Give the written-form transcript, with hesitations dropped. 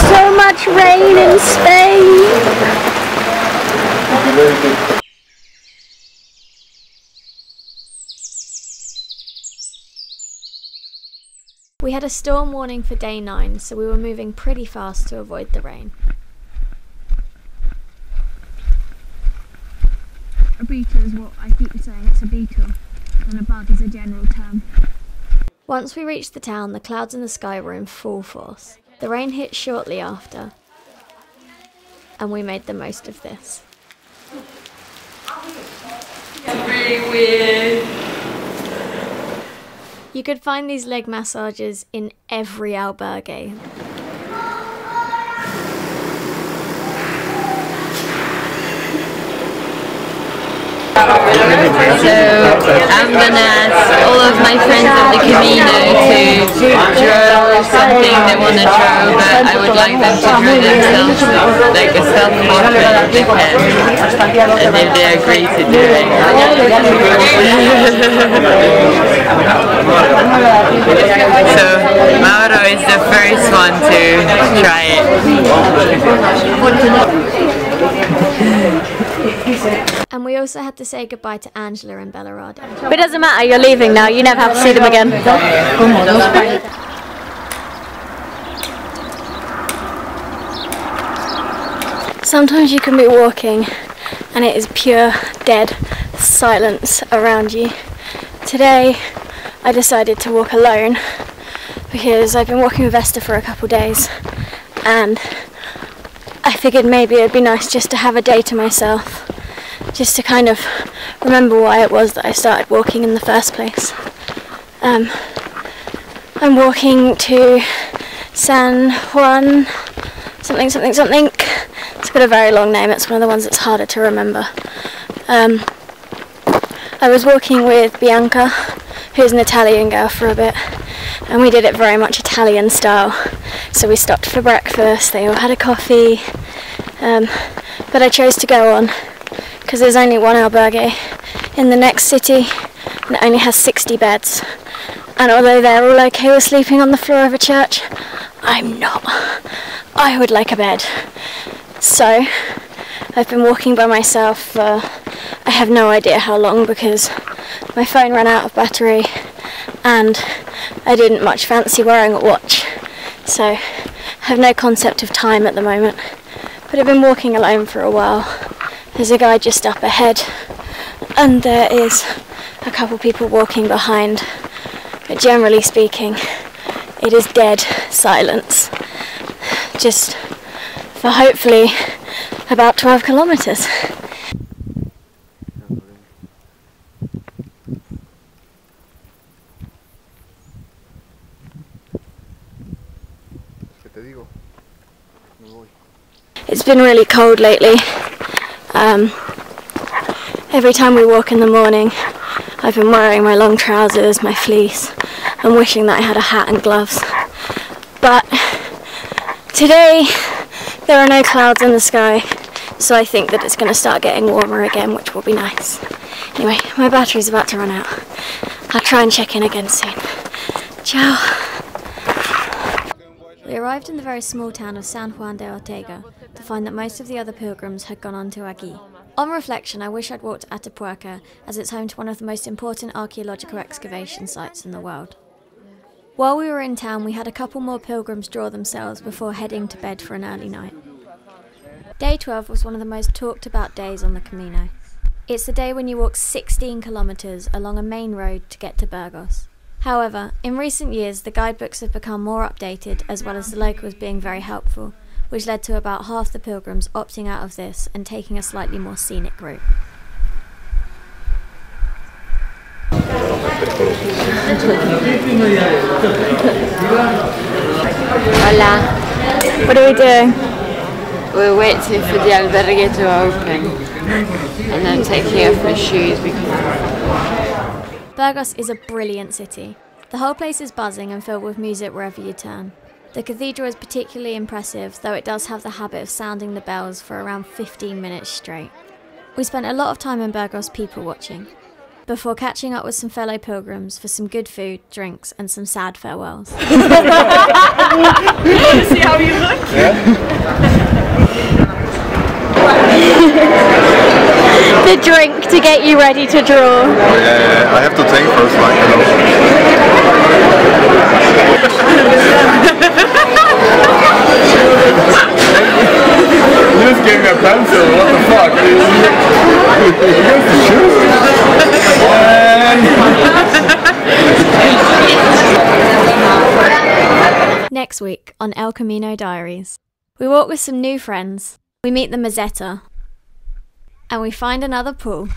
So much rain in Spain! We had a storm warning for day 9, so we were moving pretty fast to avoid the rain. A beetle is what I keep saying, it's a beetle, and a bud is a general term. Once we reached the town, the clouds in the sky were in full force. The rain hit shortly after, and we made the most of this. It's really weird. You could find these leg massages in every albergue. So I'm gonna ask all of my friends of the Camino to draw something they want to draw, but I would like them to draw themselves like a self-portrait if they can, and if they agree to do it. So Mauro is the first one to try it. And we also had to say goodbye to Angela and Bellarado. But it doesn't matter, you're leaving now, you never have to see them again. Sometimes you can be walking and it is pure dead silence around you. Today I decided to walk alone because I've been walking with Esther for a couple days and I figured maybe it'd be nice just to have a day to myself, just to kind of remember why it was that I started walking in the first place. I'm walking to San Juan something something something. It's got a very long name, it's one of the ones that's harder to remember. I was walking with Bianca, who's an Italian girl, for a bit, and we did it very much Italian style. So we stopped for breakfast, they all had a coffee, but I chose to go on because there's only one albergue in the next city and it only has 60 beds. And although they're all okay with sleeping on the floor of a church, I'm not. I would like a bed. So I've been walking by myself for I have no idea how long because my phone ran out of battery and I didn't much fancy wearing a watch. So I have no concept of time at the moment. But I've been walking alone for a while. There's a guy just up ahead and there is a couple people walking behind. But generally speaking, it is dead silence. Just for hopefully about 12 kilometers. It's been really cold lately. Every time we walk in the morning, I've been wearing my long trousers, my fleece, and wishing that I had a hat and gloves. But today there are no clouds in the sky, so I think that it's going to start getting warmer again, which will be nice. Anyway, my battery's about to run out. I'll try and check in again soon. Ciao! We arrived in the very small town of San Juan de Ortega to find that most of the other pilgrims had gone on to Agui. On reflection, I wish I'd walked to Atapuerca, as it's home to one of the most important archaeological excavation sites in the world. While we were in town, we had a couple more pilgrims draw themselves before heading to bed for an early night. Day 12 was one of the most talked about days on the Camino. It's the day when you walk 16 kilometres along a main road to get to Burgos. However, in recent years the guidebooks have become more updated as well as the locals being very helpful, which led to about half the pilgrims opting out of this and taking a slightly more scenic route. Hola. What are we doing? We're waiting for the albergue to open and then taking off my shoes because Burgos is a brilliant city. The whole place is buzzing and filled with music wherever you turn. The cathedral is particularly impressive, though it does have the habit of sounding the bells for around 15 minutes straight. We spent a lot of time in Burgos people watching, before catching up with some fellow pilgrims for some good food, drinks and some sad farewells. see how you look? to get you ready to draw. Yeah, I have to think first, like, you know. You just gave me a pencil, what the fuck? Next week on El Camino Diaries, we walk with some new friends. We meet the Mazzetta, and we find another pool.